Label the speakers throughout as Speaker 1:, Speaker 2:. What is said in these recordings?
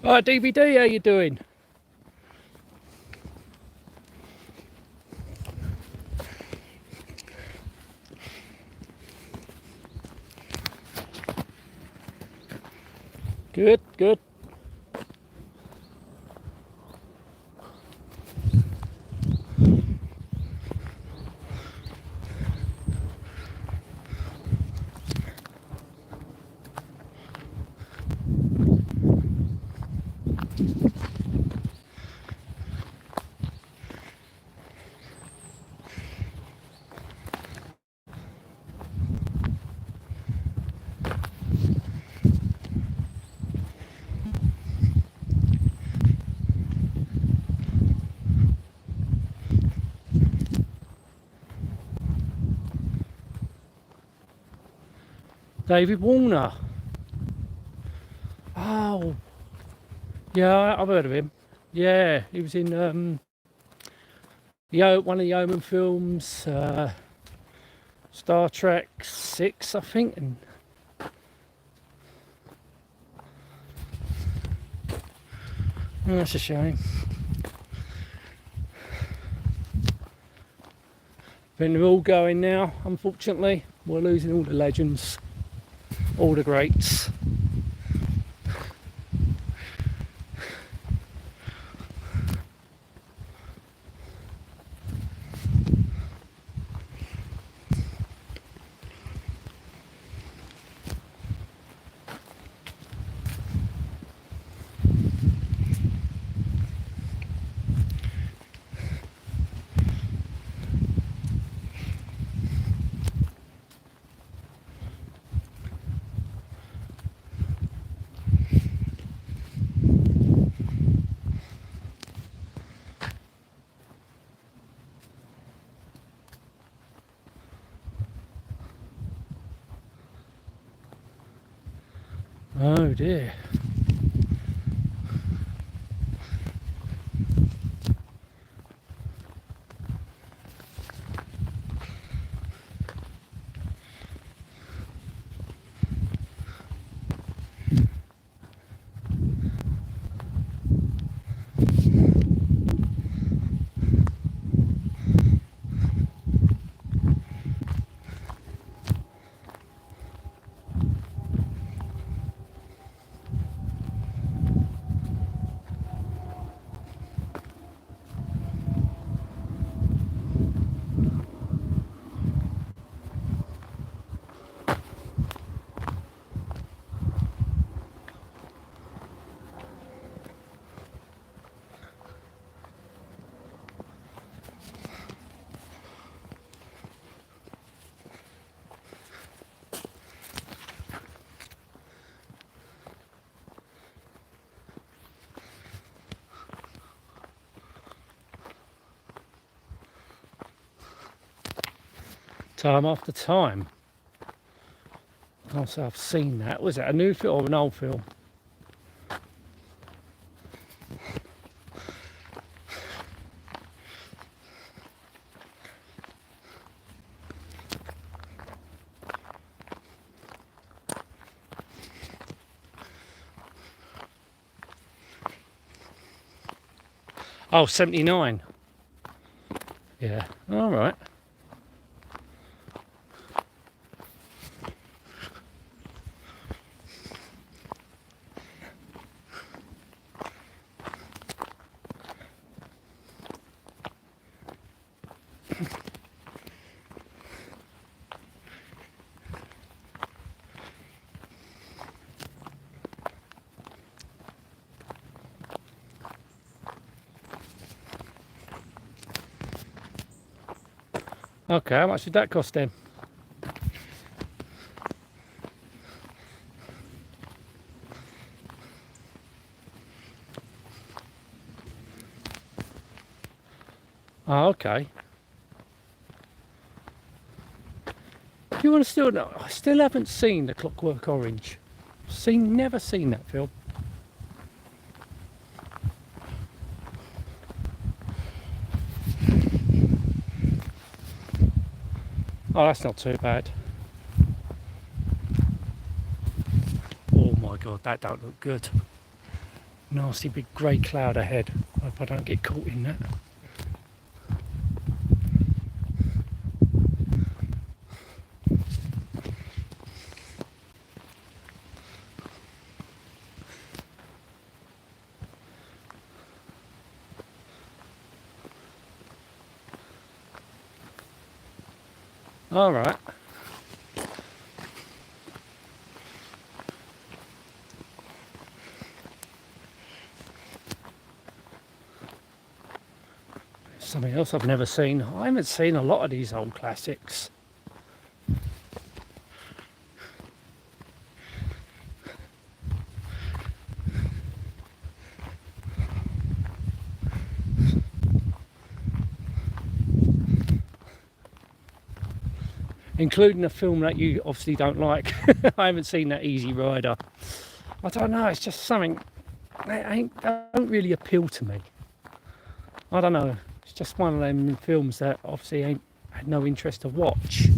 Speaker 1: Right, DVD, how you doing? Good, good. David Warner. Oh, yeah, I've heard of him. Yeah, he was in one of the Omen films, Star Trek 6, I think. And that's a shame. But they're all going now, unfortunately. We're losing all the legends, all the greats. Oh dear. Time after time. Can't say I've seen that. Was it a new film or an old film? Oh, 79. Yeah, all right. Okay, how much did that cost then? Oh, okay. You want to still know? I still haven't seen The Clockwork Orange. Never seen that film. Oh, that's not too bad. Oh my God, that don't look good. Nasty big grey cloud ahead. Hope I don't get caught in that. All right. Something else I've never seen. I haven't seen a lot of these old classics. Including a film that you obviously don't like. I haven't seen that Easy Rider. I don't know, it's just something that don't really appeal to me. I don't know, it's just one of them films that obviously I had no interest to watch.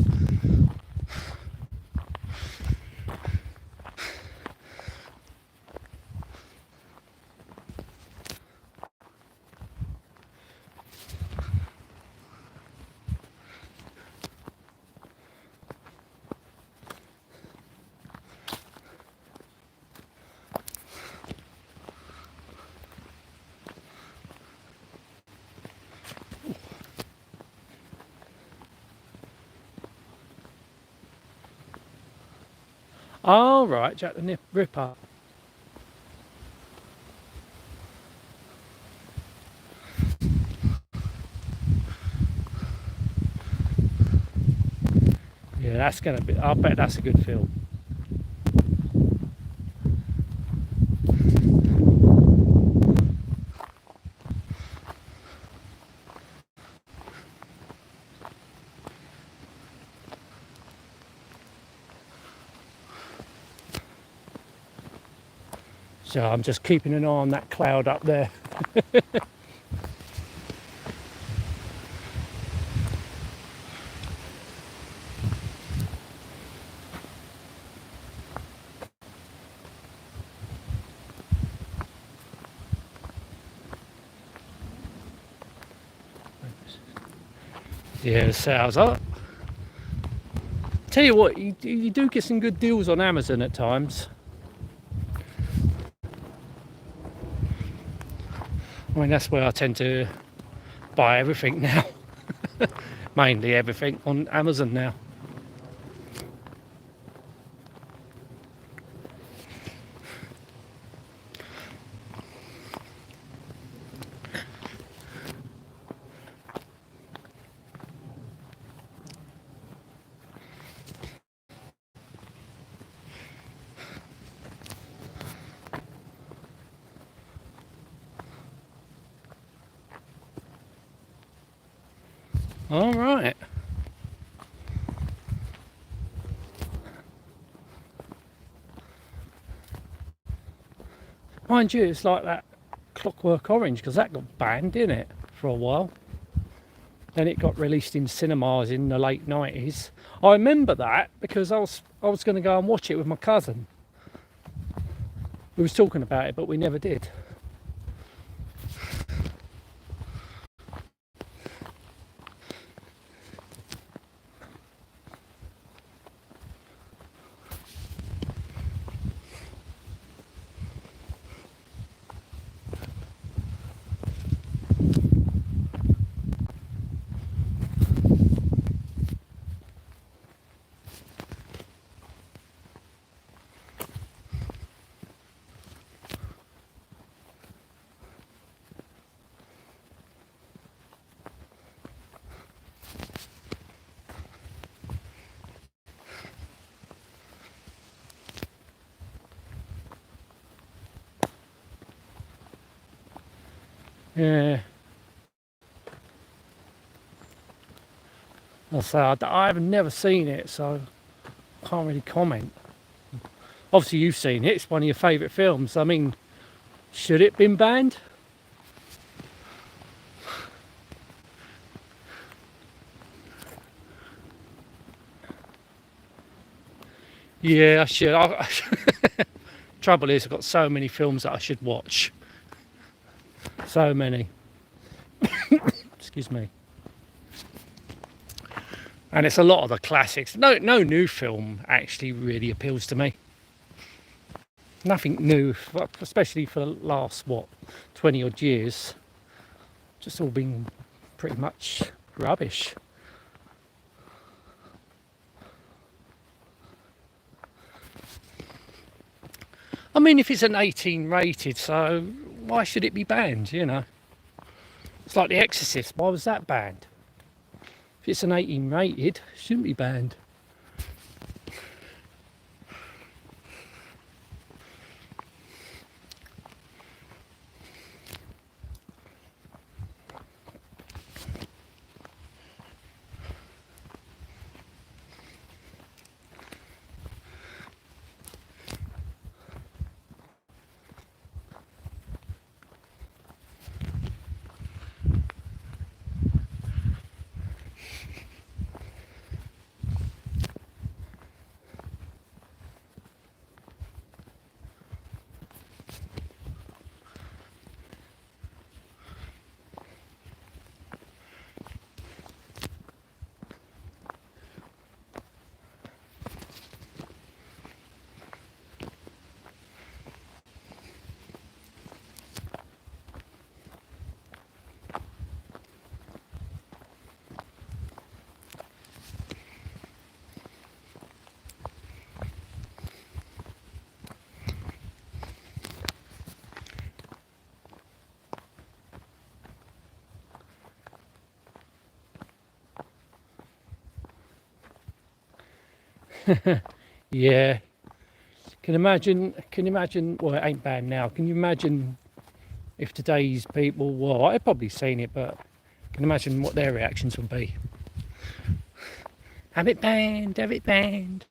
Speaker 1: Oh, right, Jack the Ripper. Yeah, that's gonna be, I bet that's a good film. So I'm just keeping an eye on that cloud up there. Yeah, the sales up. Tell you what, you do get some good deals on Amazon at times. I mean, that's where I tend to buy everything now. Mainly everything on Amazon now. All right. Mind you, it's like that Clockwork Orange, because that got banned, didn't it, for a while. Then it got released in cinemas in the late 90s. I remember that because I was going to go and watch it with my cousin. We was talking about it, but we never did. Yeah. I say I've never seen it, so I can't really comment. Obviously, you've seen it. It's one of your favourite films. I mean, should it been banned? Yeah, I should. Trouble is, I've got so many films that I should watch. So many. Excuse me. And it's a lot of the classics. No new film actually really appeals to me. Nothing new, especially for the last, what, 20 odd years. Just all been pretty much rubbish. I mean, if it's an 18 rated, so why should it be banned, you know? It's like The Exorcist, why was that banned? If it's an 18 rated, it shouldn't be banned. Yeah. Can you imagine, well, it ain't banned now. Can you imagine if today's people, well, I've probably seen it, but can you imagine what their reactions would be? Have it banned, have it banned.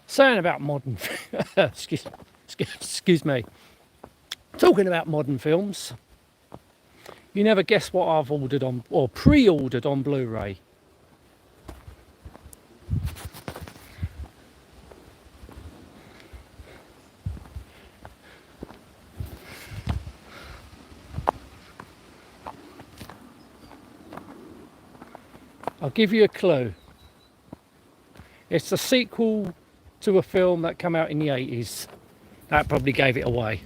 Speaker 1: Saying about modern, excuse me, talking about modern films, you never guess what I've ordered on, or pre-ordered on Blu-ray. I'll give you a clue. It's the sequel to a film that came out in the 80s. That probably gave it away.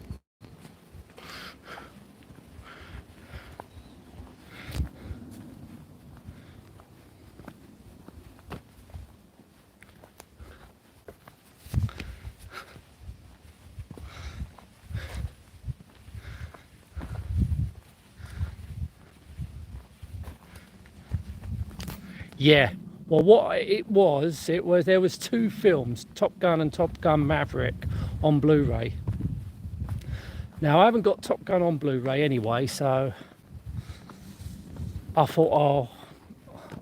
Speaker 1: Yeah. Well, what it was there was two films, Top Gun and Top Gun Maverick, on Blu-ray. Now I haven't got Top Gun on Blu-ray anyway, so I thought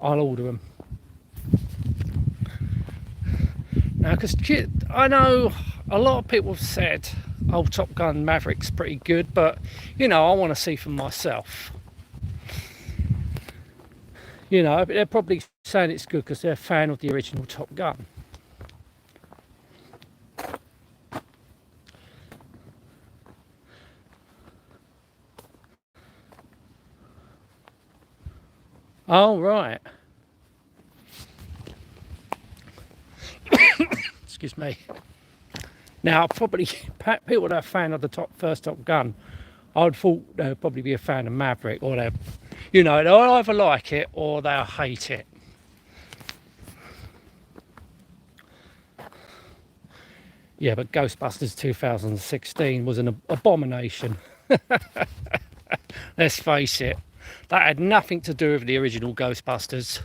Speaker 1: I'll order them. Now, because I know a lot of people have said, "Oh, Top Gun Maverick's pretty good," but you know, I want to see for myself. You know, they're probably saying it's good because they're a fan of the original Top Gun. Oh, right. Excuse me. Now, probably people that are a fan of the first Top Gun, I'd thought they'd probably be a fan of Maverick, or they're, you know, they'll either like it or they'll hate it. Yeah, but Ghostbusters 2016 was an abomination. Let's face it. That had nothing to do with the original Ghostbusters.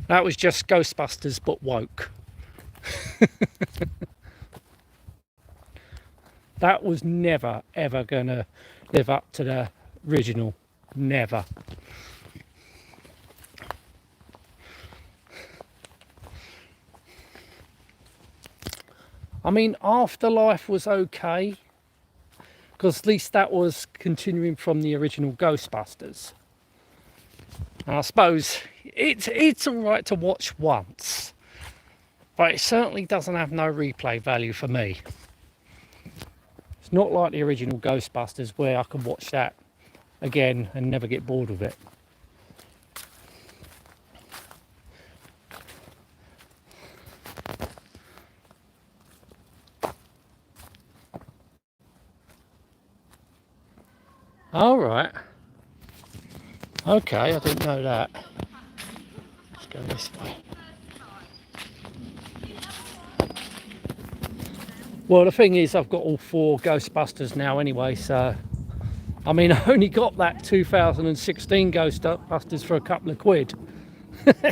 Speaker 1: That was just Ghostbusters but woke. That was never ever gonna live up to the original. Never. I mean, Afterlife was okay, because at least that was continuing from the original Ghostbusters. And I suppose it's all right to watch once, but it certainly doesn't have no replay value for me. It's not like the original Ghostbusters where I can watch that again and never get bored of it. All right. Okay, I didn't know that. Let's go this way. Well, the thing is, I've got all 4 Ghostbusters now anyway, so... I mean, I only got that 2016 Ghostbusters for a couple of quid. There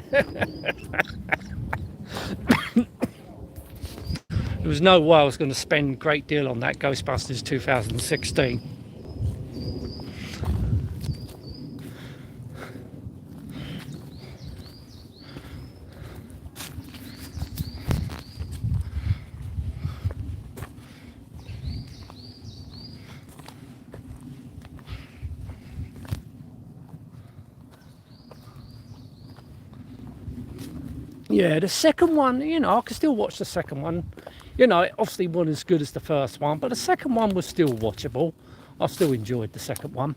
Speaker 1: was no way I was going to spend a great deal on that Ghostbusters 2016. Yeah, the second one, you know, I can still watch the second one. You know, it obviously wasn't as good as the first one, but the second one was still watchable. I still enjoyed the second one.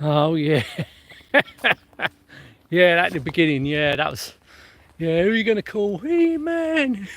Speaker 1: Oh, yeah. Yeah, at the beginning, yeah, that was... Yeah, who are you going to call? He-Man!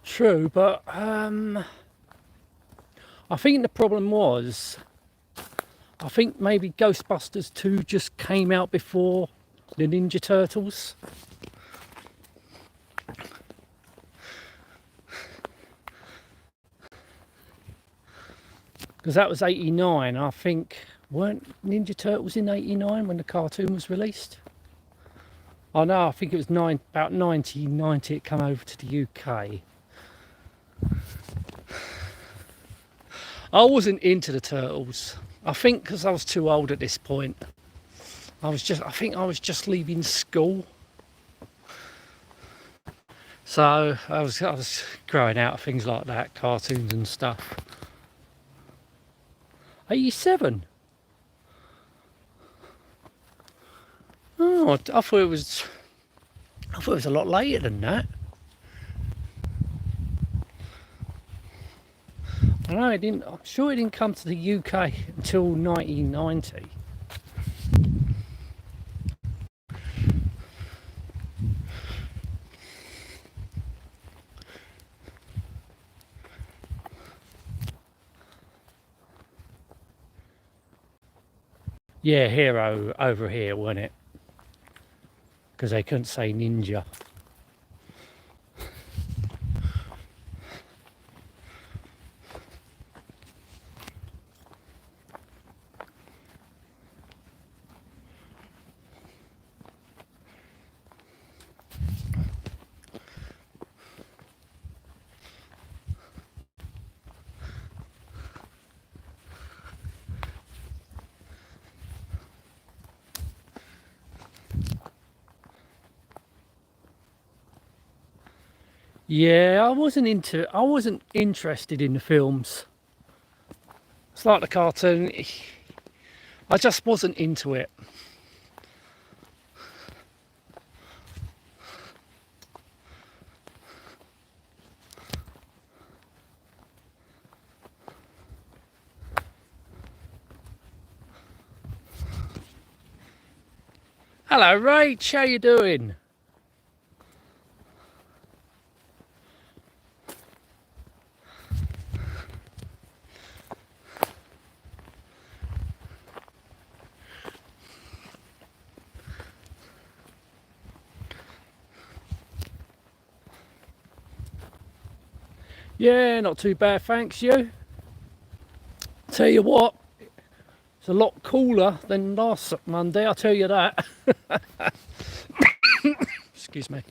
Speaker 1: True, but I think the problem was, I think maybe Ghostbusters 2 just came out before the Ninja Turtles. Because that was 89, I think. Weren't Ninja Turtles in 89 when the cartoon was released? Oh no, I think it was about 1990 it came over to the UK. I wasn't into the Turtles. I think because I was too old at this point. I think I was just leaving school. So I was growing out of things like that, cartoons and stuff. 87. Oh, I thought it was a lot later than that. I know it didn't. I'm sure it didn't come to the UK until 1990. Yeah, Hero over here, wasn't it? Because they couldn't say ninja. Yeah, I wasn't interested in the films. It's like the cartoon. I just wasn't into it. Hello, Rach. How you doing? Yeah, not too bad, thanks. You? Tell you what, it's a lot cooler than last Monday. I'll tell you that. Excuse me.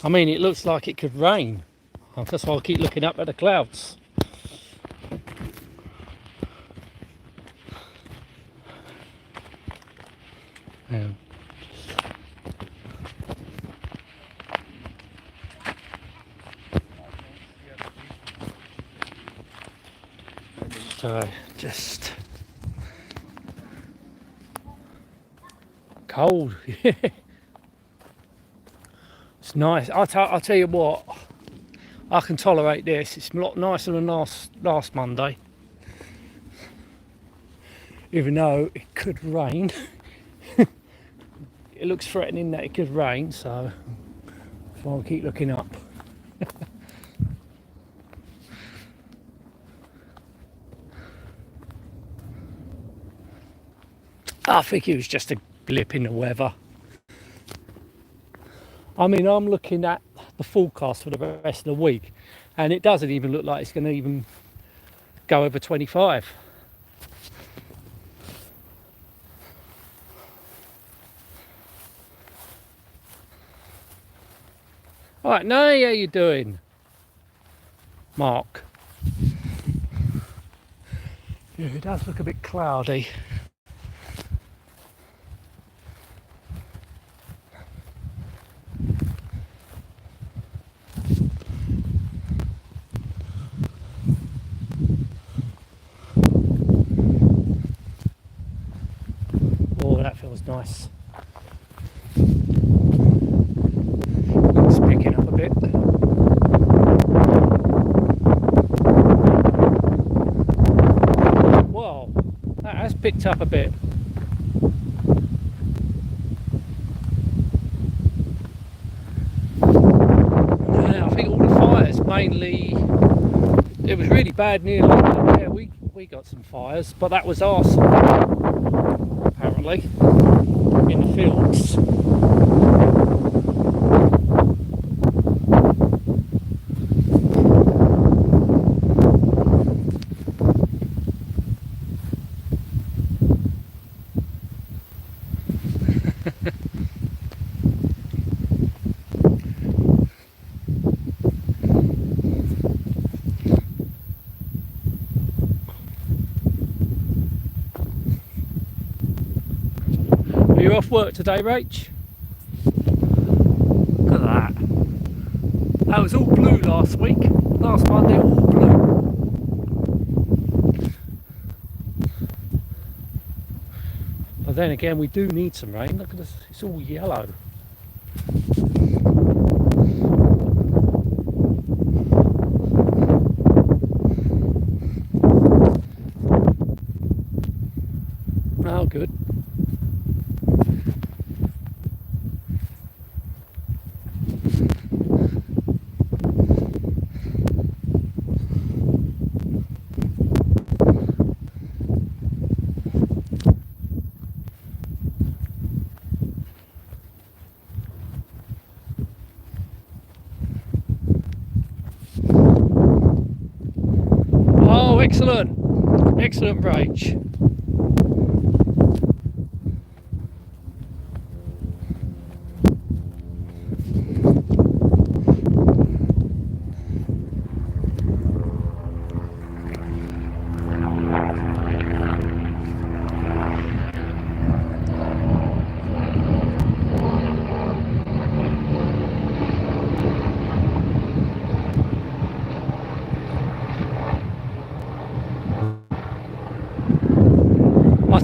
Speaker 1: I mean, it looks like it could rain. That's why I keep looking up at the clouds. Yeah. So just cold. It's nice. I'll tell you what, I can tolerate this. It's a lot nicer than last Monday. Even though it could rain. It looks threatening that it could rain, so I'll keep looking up. I think it was just a blip in the weather. I mean, I'm looking at the forecast for the rest of the week, and it doesn't even look like it's going to even go over 25. All right, now how you doing, Mark? Yeah, it does look a bit cloudy. Oh, that feels nice. It's picking up a bit. Whoa, that has picked up a bit. I think all the fires mainly, it was really bad near London. Yeah, we got some fires, but that was arson apparently in the fields. Are you off work today, Rach? Look at that. That was all blue last week. Last Monday, all blue. But then again, we do need some rain. Look at this, it's all yellow. Oh, good. Oh, excellent. Excellent, Rach.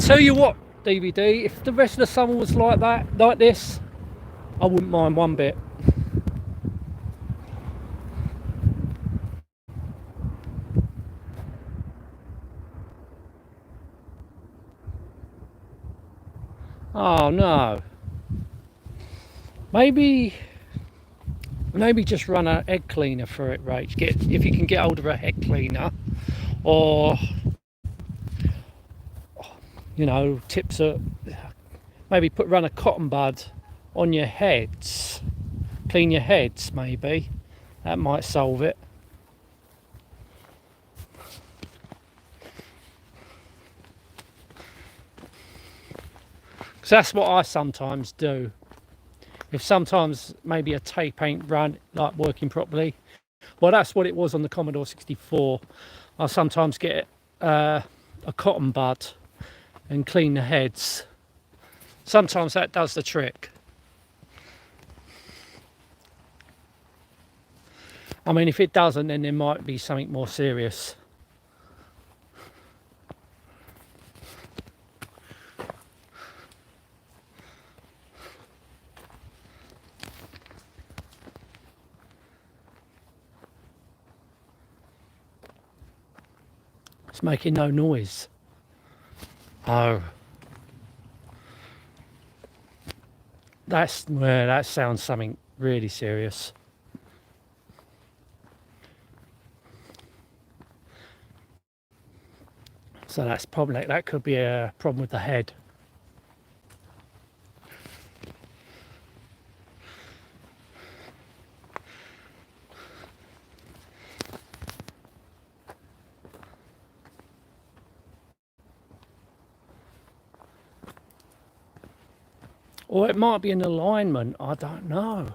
Speaker 1: tell you what, DVD, if the rest of the summer was like that, like this, I wouldn't mind one bit. Oh no. Maybe just run an egg cleaner for it, Rach. If you can get hold of a egg cleaner, or you know, tips are maybe run a cotton bud on your heads, clean your heads. Maybe that might solve it. Because that's what I sometimes do. If sometimes maybe a tape ain't working properly, well, that's what it was on the Commodore 64. I sometimes get a cotton bud and clean the heads. Sometimes that does the trick. I mean, if it doesn't, then there might be something more serious. It's making no noise. Oh. That sounds something really serious. So that could be a problem with the head. Or it might be an alignment, I don't know.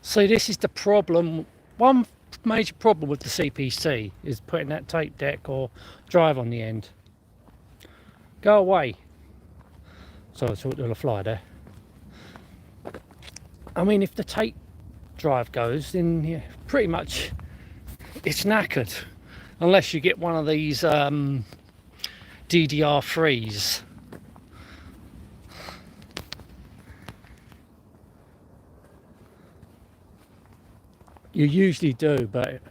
Speaker 1: See, this is the problem. One major problem with the CPC is putting that tape deck or drive on the end. Go away. Sorry, I thought there was a fly there. I mean, if the tape drive goes, then yeah, pretty much it's knackered. Unless you get one of these DDR3s. You usually do, but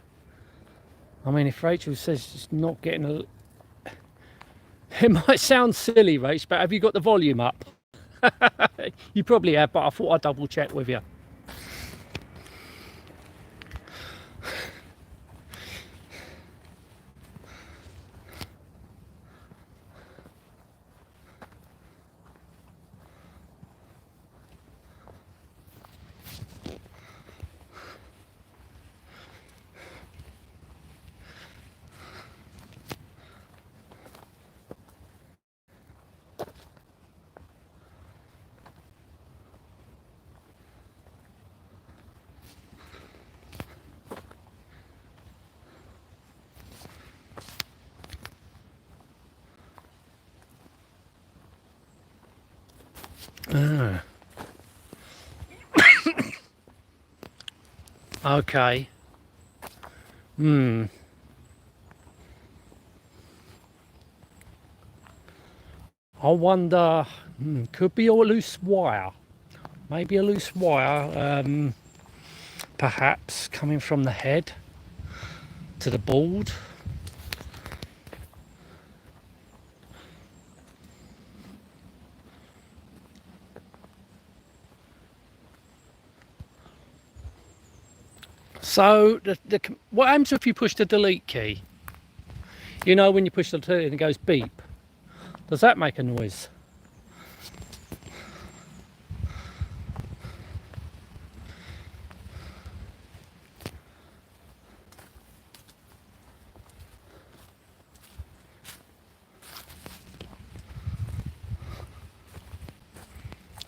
Speaker 1: I mean, if Rachel says she's not getting a... It might sound silly, Rach, but have you got the volume up? You probably have, but I thought I'd double check with you. Ah. Okay. I wonder, could be a loose wire. Maybe a loose wire, perhaps coming from the head to the board. So what happens if you push the delete key? You know, when you push the delete and it goes beep. Does that make a noise?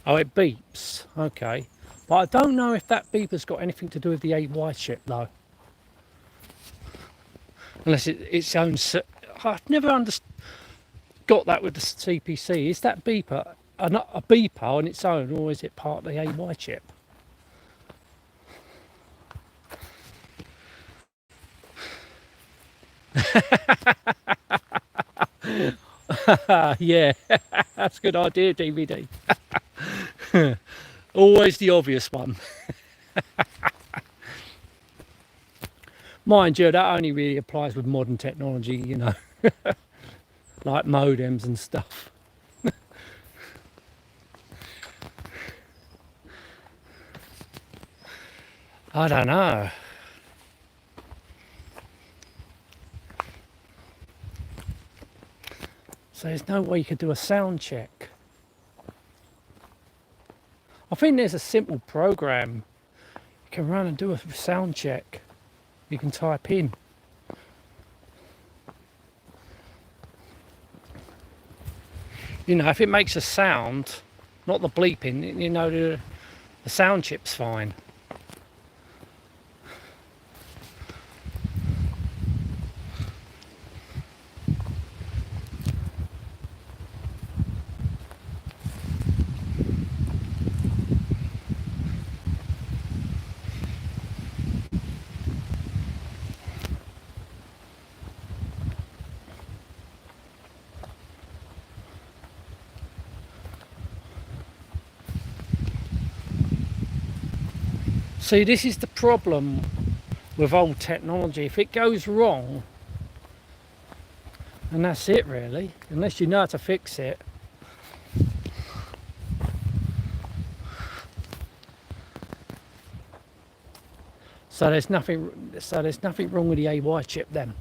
Speaker 1: Oh, it beeps. Okay. But I don't know if that beeper's got anything to do with the AY chip, though. Unless its own... I've never got that with the CPC. Is that beeper a beeper on its own, or is it part of the AY chip? Yeah, that's a good idea, DVD. Always the obvious one. Mind you, that only really applies with modern technology, you know, like modems and stuff. I don't know. So there's no way you could do a sound check. I think there's a simple program you can run and do a sound check. You can type in. You know, if it makes a sound, not the bleeping, you know, the sound chip's fine. See, this is the problem with old technology. If it goes wrong, and that's it really, unless you know how to fix it. So there's nothing wrong with the AY chip then.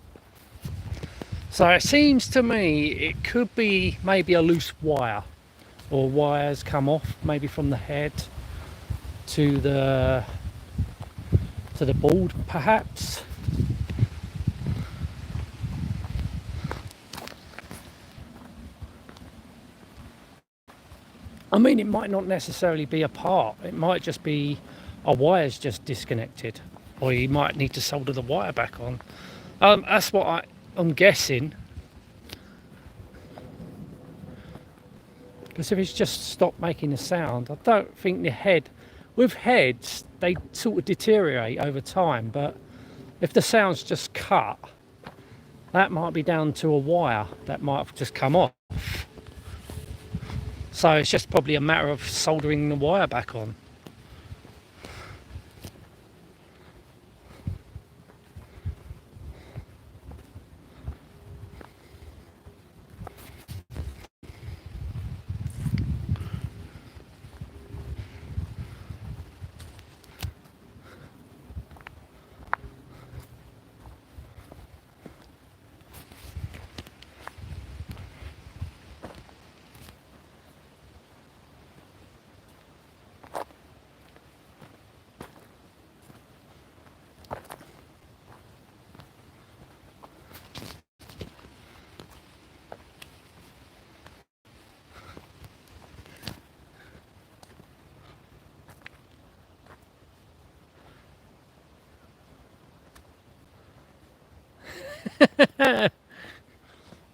Speaker 1: So it seems to me it could be maybe a loose wire, or wires come off maybe from the head to the board perhaps. I mean, it might not necessarily be a part, it might just be a wire's just disconnected, or you might need to solder the wire back on. That's what I'm guessing. Because if it's just stopped making a sound, I don't think the head... With heads, they sort of deteriorate over time, but if the sound's just cut, that might be down to a wire that might have just come off. So it's just probably a matter of soldering the wire back on.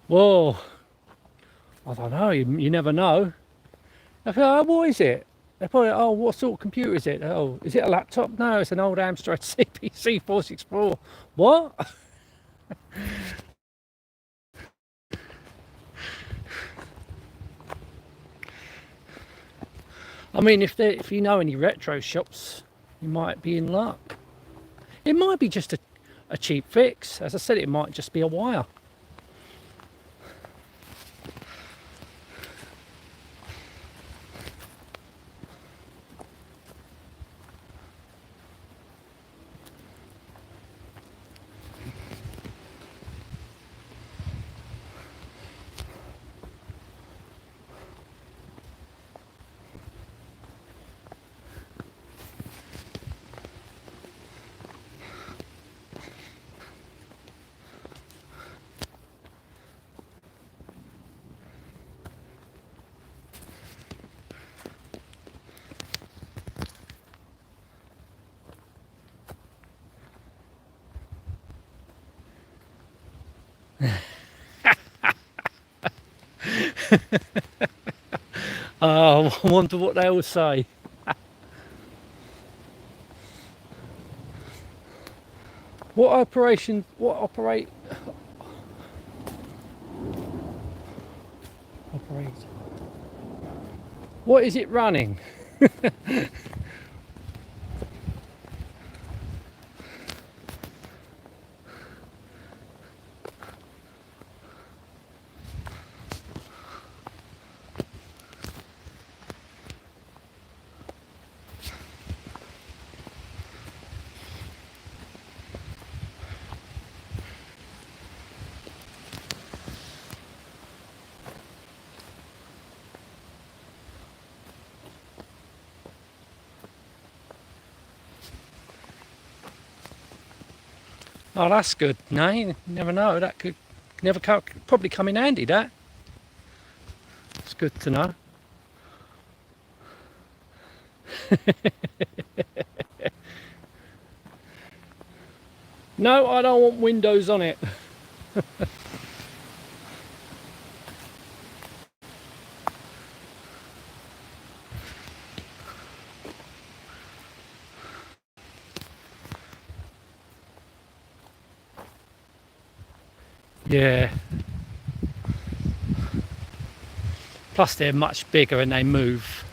Speaker 1: Whoa, I don't know, you never know. I thought, oh, what is it? They probably, oh, what sort of computer is it? Oh, is it a laptop? No, it's an old Amstrad CPC 464. What? I mean, if you know any retro shops, you might be in luck. It might be just a cheap fix. As I said, it might just be a wire. Oh, I wonder what they will say. What operation? What operate? Operate. What is it running? Oh, that's good. No, you never know. That could probably come in handy. That. It's good to know. No, I don't want windows on it. Yeah. Plus they're much bigger and they move.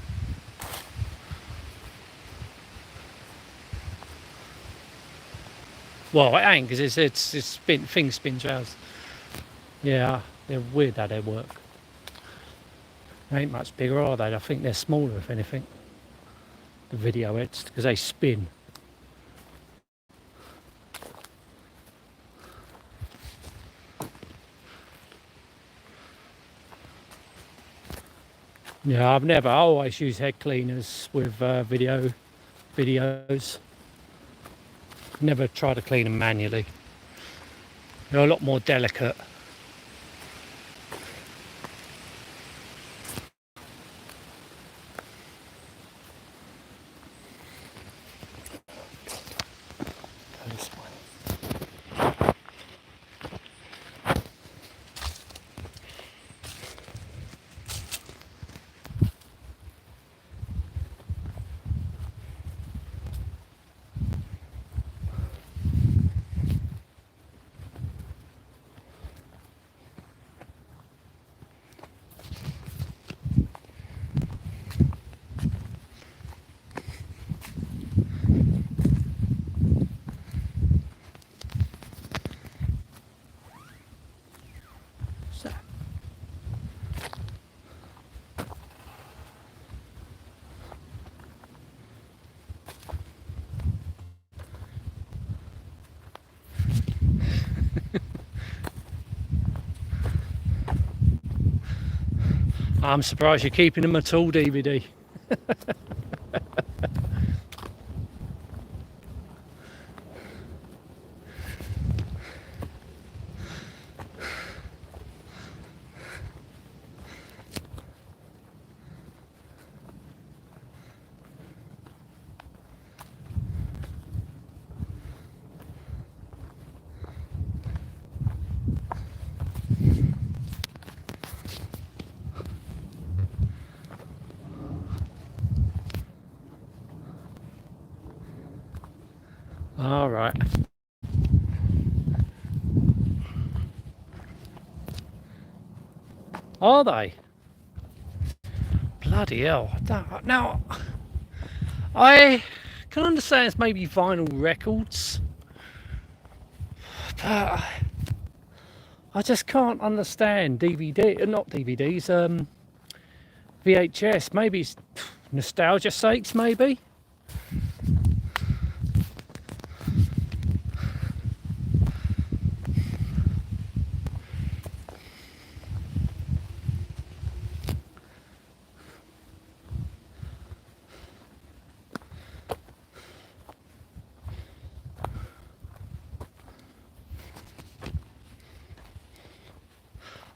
Speaker 1: Well, it ain't, because thing spins round. Yeah, they're weird how they work. They ain't much bigger, are they? I think they're smaller, if anything. The video heads, because they spin. Yeah, I always use head cleaners with videos. Never try to clean them manually. They're a lot more delicate. This way. So. I'm surprised you're keeping them at all, DVD. All right. Are they? Bloody hell. Now, I can understand it's maybe vinyl records, but I just can't understand DVD, not DVDs, VHS. Maybe it's nostalgia sakes, maybe.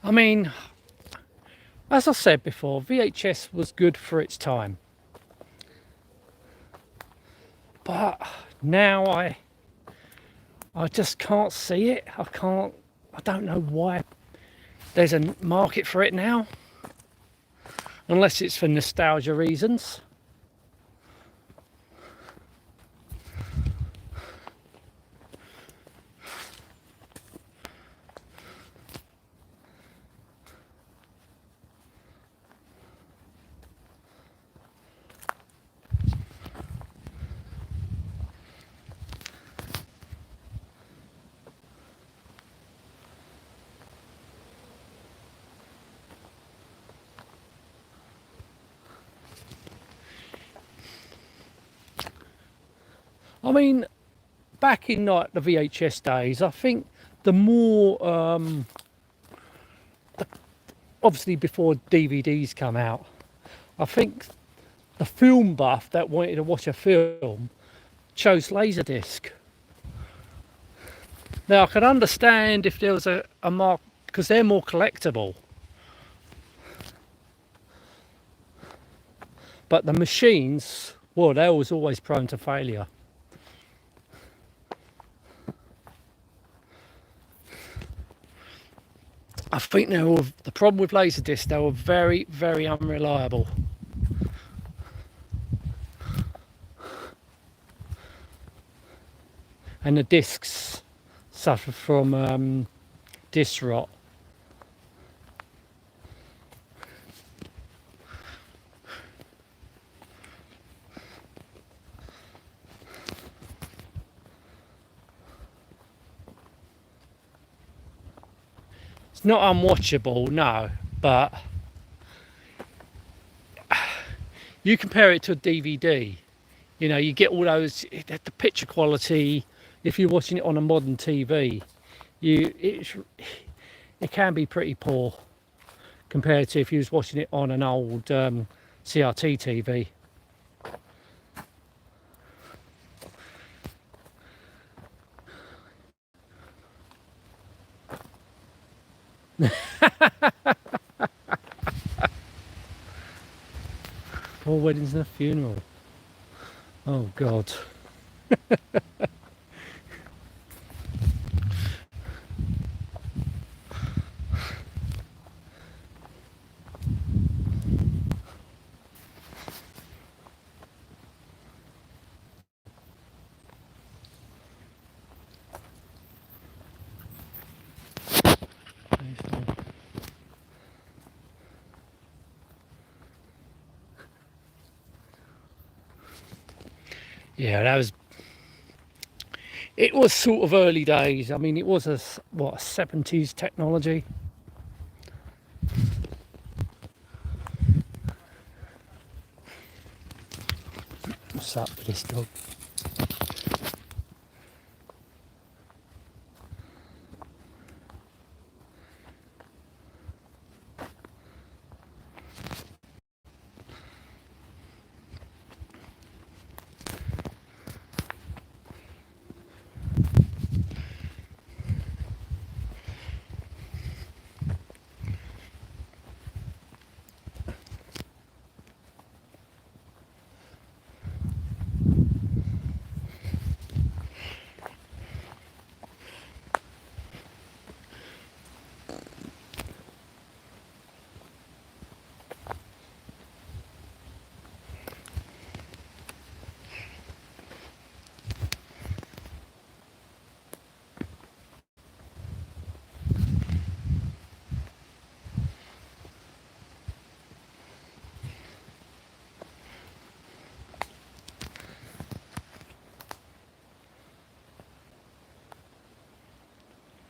Speaker 1: I mean, as I said before, VHS was good for its time. But now I just can't see it. I can't I don't know why there's a market for it now, unless it's for nostalgia reasons. I mean, back in like the VHS days, I think the more, obviously before DVDs come out, I think the film buff that wanted to watch a film chose Laserdisc. Now I can understand if there was a mark, because they're more collectible. But the machines, well, they was always prone to failure. I think they were, the problem with Laserdisc, they were very, very unreliable. And the discs suffer from disc rot. It's not unwatchable, no, but you compare it to a DVD, you know, you get all those, the picture quality. If you're watching it on a modern TV, it can be pretty poor compared to if you was watching it on an old CRT TV. Four weddings and a funeral. Oh God. Yeah, it was sort of early days. I mean, it was a 70s technology. What's up with this dog?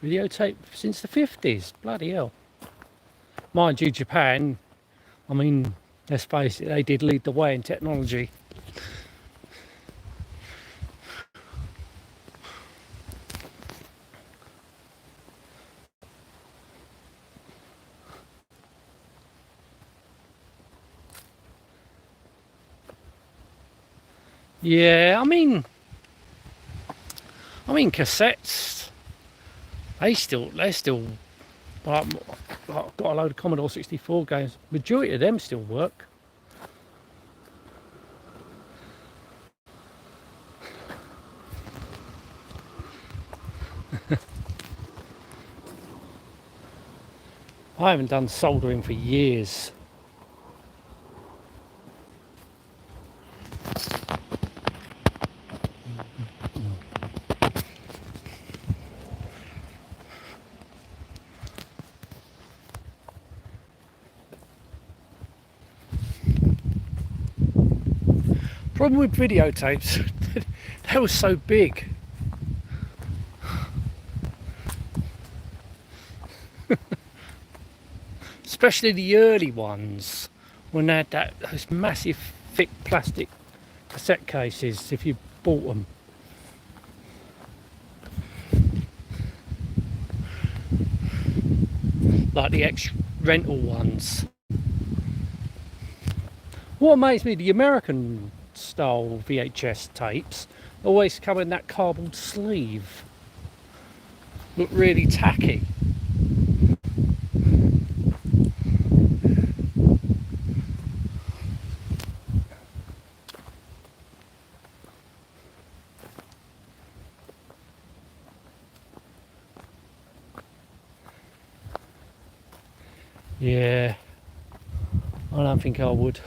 Speaker 1: Videotape since the 50s. Bloody hell. Mind you, Japan, I mean, let's face it, they did lead the way in technology. Yeah, I mean cassettes, they're still like, I've got a load of Commodore 64 games. Majority of them still work. I haven't done soldering for years. Problem with videotapes, they were so big. Especially the early ones, when they had those massive thick plastic cassette cases if you bought them. Like the ex-rental ones. What amazed me, the American style VHS tapes always come in that cardboard sleeve. Look really tacky. Yeah, I don't think I would.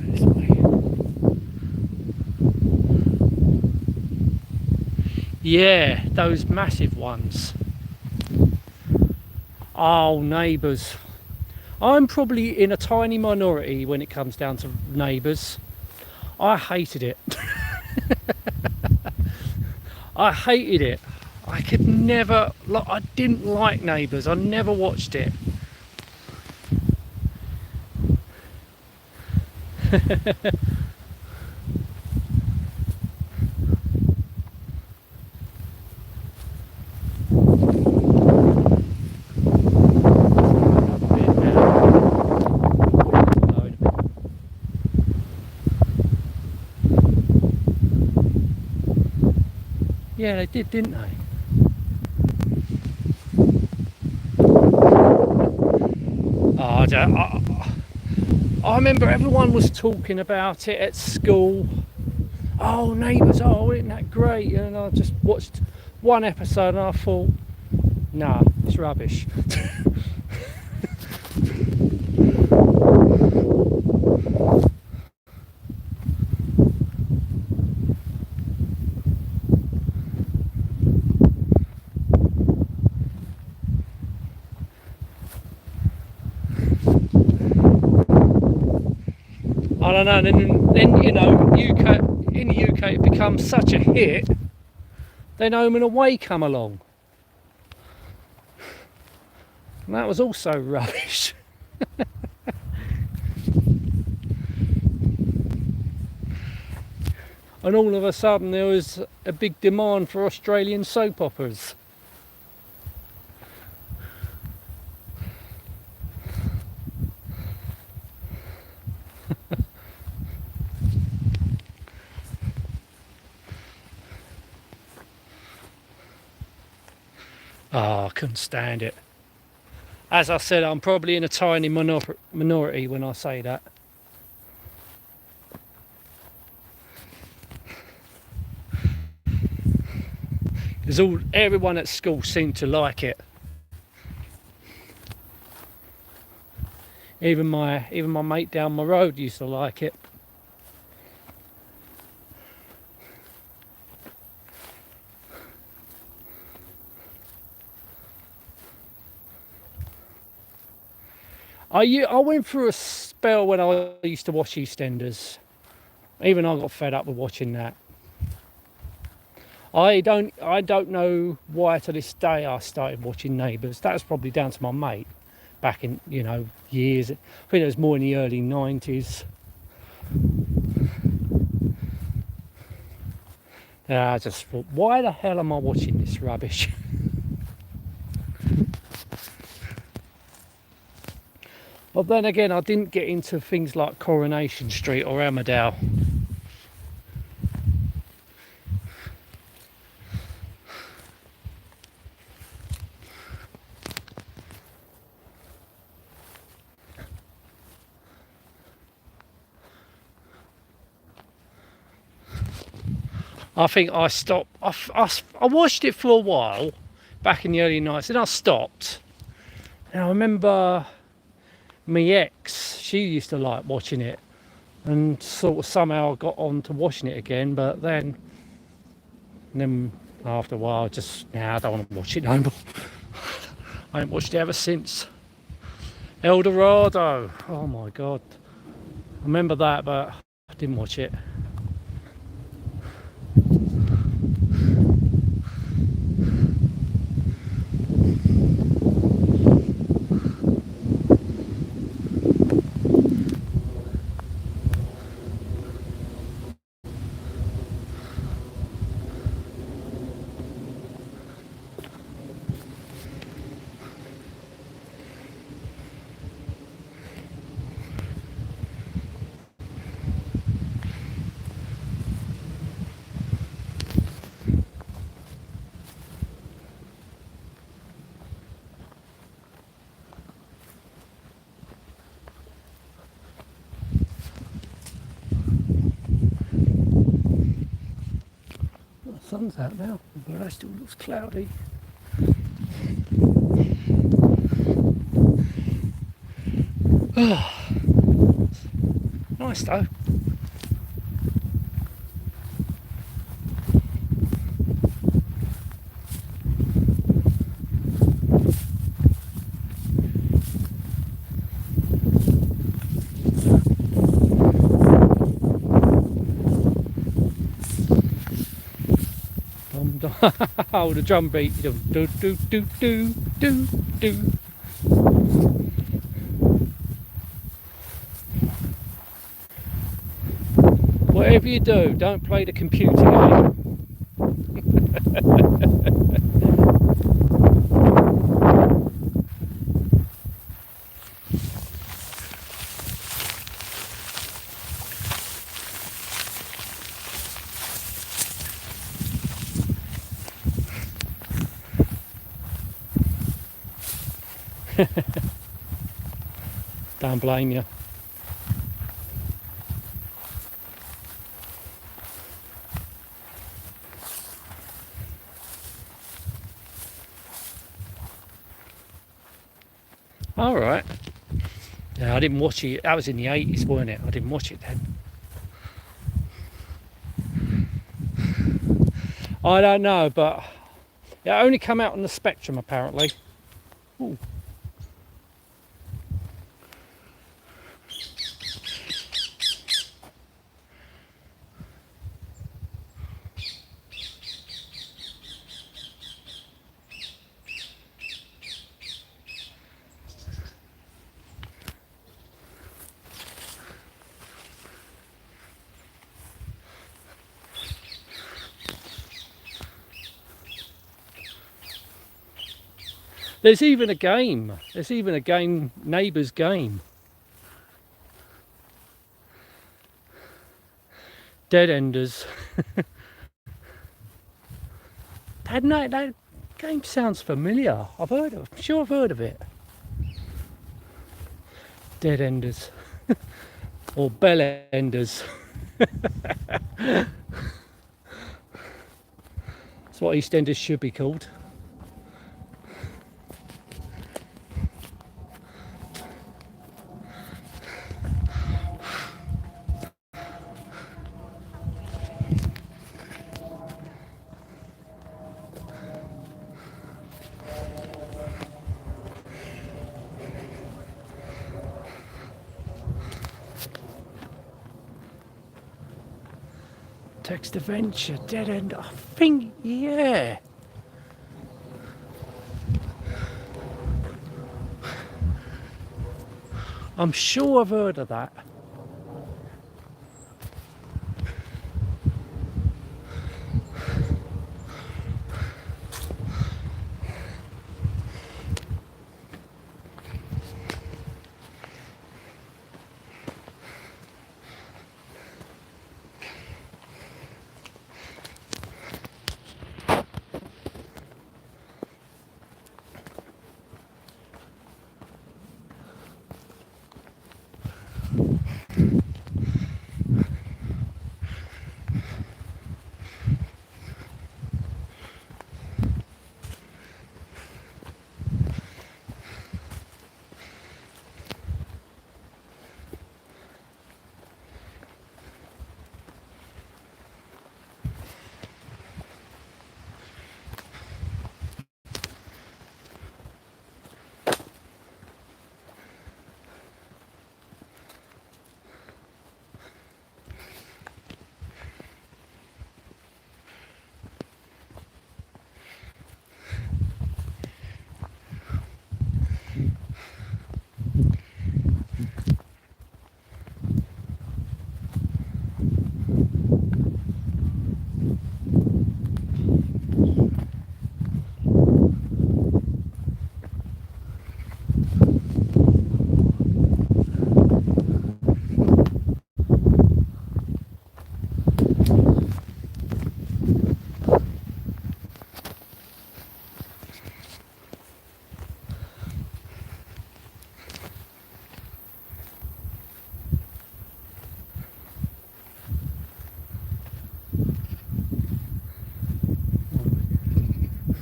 Speaker 1: This way. Yeah, those massive ones. Oh, Neighbours. I'm probably in a tiny minority when it comes down to Neighbours. I hated it. I hated it. I could never, I didn't like Neighbours. I never watched it. Yeah, they did, didn't they? Oh, I remember everyone was talking about it at school. Oh, Neighbours, oh, isn't that great? And I just watched one episode and I thought, nah, it's rubbish. I don't know, then you know, in the UK it becomes such a hit, then Home and Away come along. And that was also rubbish. And all of a sudden there was a big demand for Australian soap operas. Oh, I couldn't stand it. As I said, I'm probably in a tiny minority when I say that. Because everyone at school seemed to like it. Even my mate down my road used to like it. I went through a spell when I used to watch EastEnders. Even I got fed up with watching that. I don't know why to this day I started watching Neighbours. That was probably down to my mate back in, you know, years. I think it was more in the early 90s. And I just thought, why the hell am I watching this rubbish? But then again, I didn't get into things like Coronation Street or Emmerdale. I think I stopped. I watched it for a while back in the early nights, and I stopped. And I remember my ex, she used to like watching it, and sort of somehow I got on to watching it again. But then after a while, I don't want to watch it no more. I ain't watched it ever since. El Dorado. Oh my god. I remember that, but I didn't watch it. The sun's out now, but it still looks cloudy. Nice though. Oh, the drum beat. Do do do do do do do. Whatever you do, don't play the computer game. Don't blame you. All right. Yeah, I didn't watch it. That was in the 80s, weren't it? I didn't watch it then. I don't know, but it only came out on the Spectrum apparently. Ooh. There's even a game. There's even a game, Neighbours Game. Dead Enders. that game sounds familiar. I'm sure I've heard of it. Dead Enders. Or Bell Enders. That's what EastEnders should be called. Text Adventure, Dead End. I think, yeah. I'm sure I've heard of that.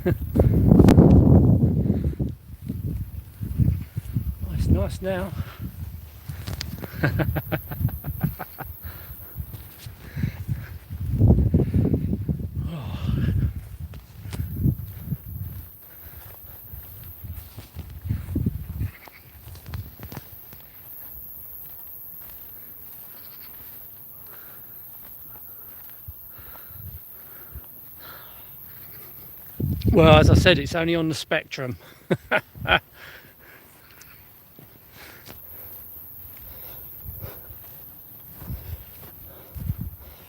Speaker 1: Oh, it's nice now. Well, as I said, it's only on the spectrum.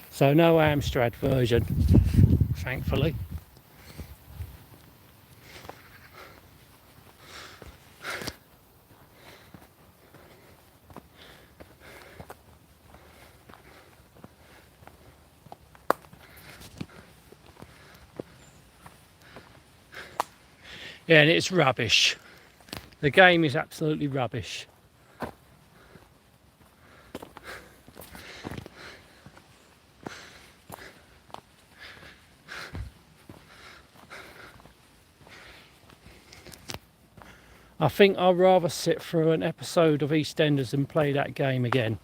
Speaker 1: So no Amstrad version, thankfully. Yeah, and it's rubbish. The game is absolutely rubbish. I think I'd rather sit through an episode of EastEnders and play that game again.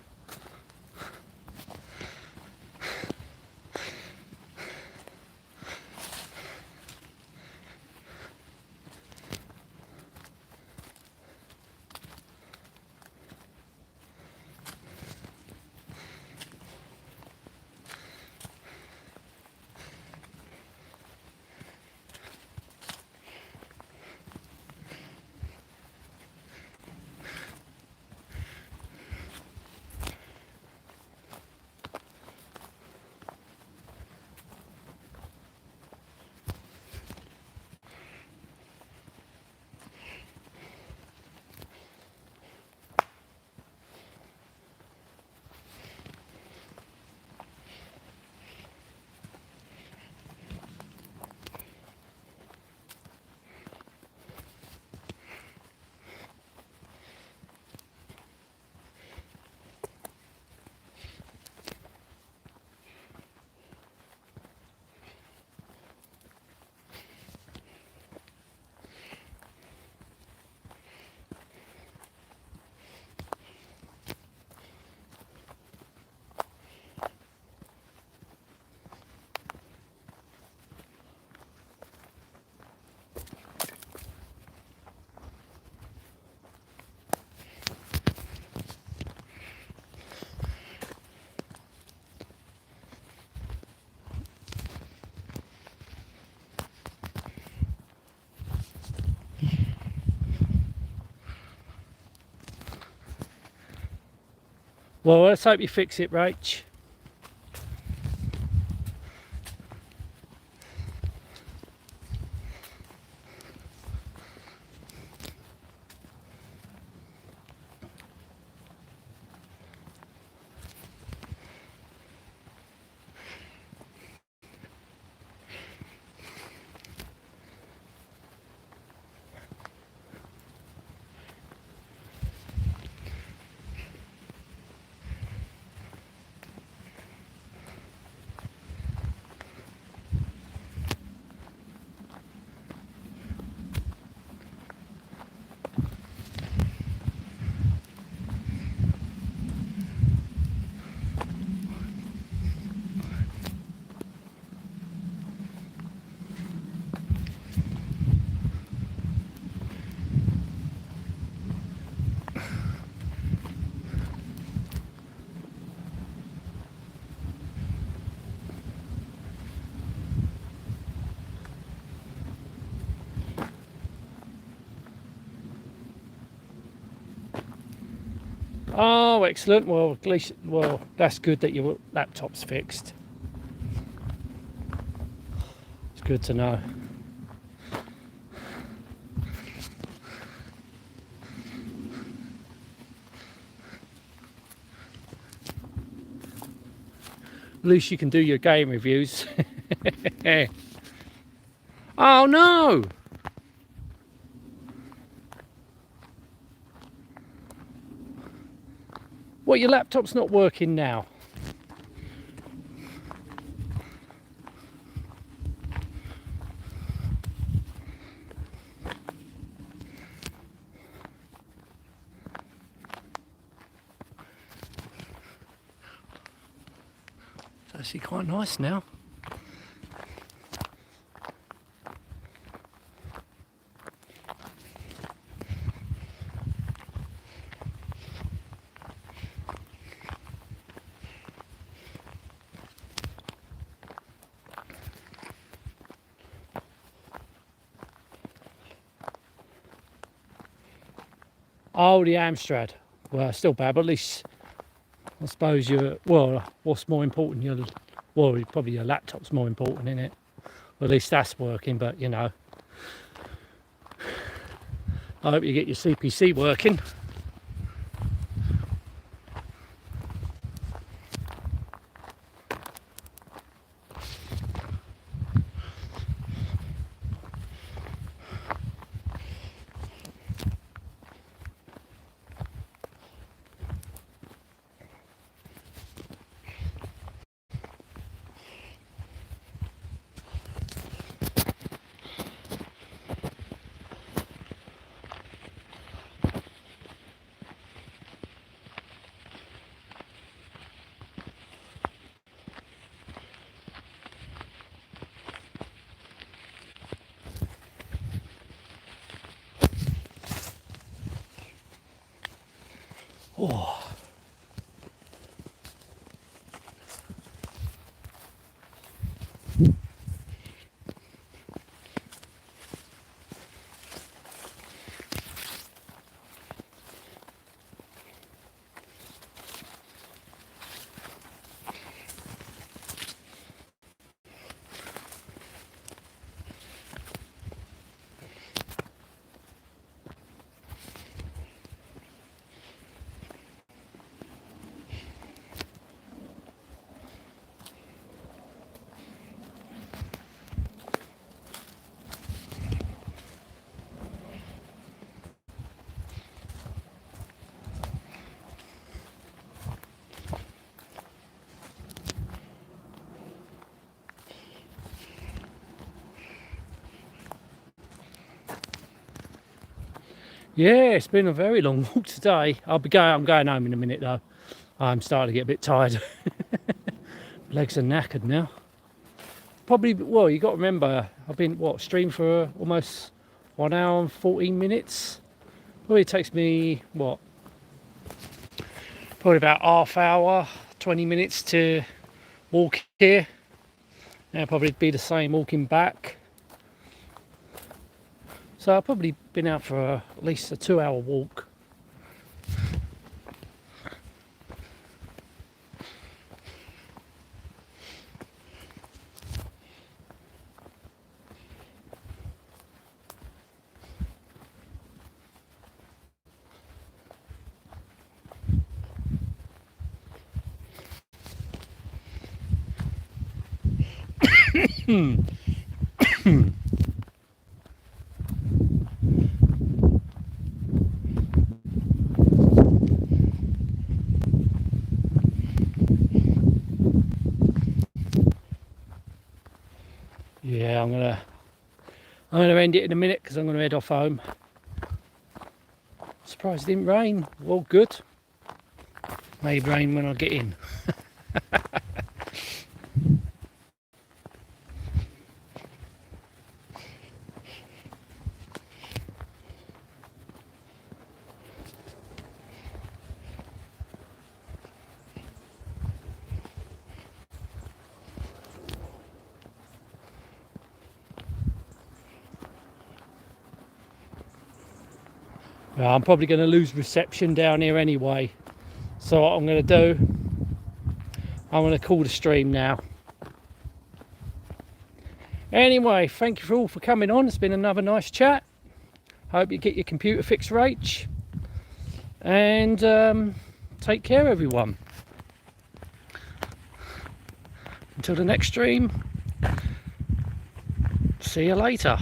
Speaker 1: Well, let's hope you fix it, Rach. Oh, excellent. Well, at least, well, that's good that your laptop's fixed. It's good to know. At least you can do your game reviews. Oh no! What, your laptop's not working now? actually quite nice now. Oh, the Amstrad. Well, still bad, but at least I suppose you're, well, what's more important? Well, probably your laptop's more important, isn't it? Well, at least that's working, but you know. I hope you get your CPC working. Oh. Yeah, it's been a very long walk today. I'm going home in a minute though. I'm starting to get a bit tired. Legs are knackered now. Probably, well, you got to remember, I've been, streamed for almost 1 hour and 14 minutes. Probably takes me, probably about half hour, 20 minutes to walk here. And probably be the same walking back. So I've probably been out for at least a 2-hour walk. Yeah, I'm gonna end it in a minute because I'm gonna head off home. Surprised it didn't rain. Well, good. May rain when I get in. Well, I'm probably going to lose reception down here anyway. So what I'm going to do, I'm going to call the stream now. Anyway, thank you all for coming on. It's been another nice chat. Hope you get your computer fixed, Rach. And take care, everyone. Until the next stream, see you later.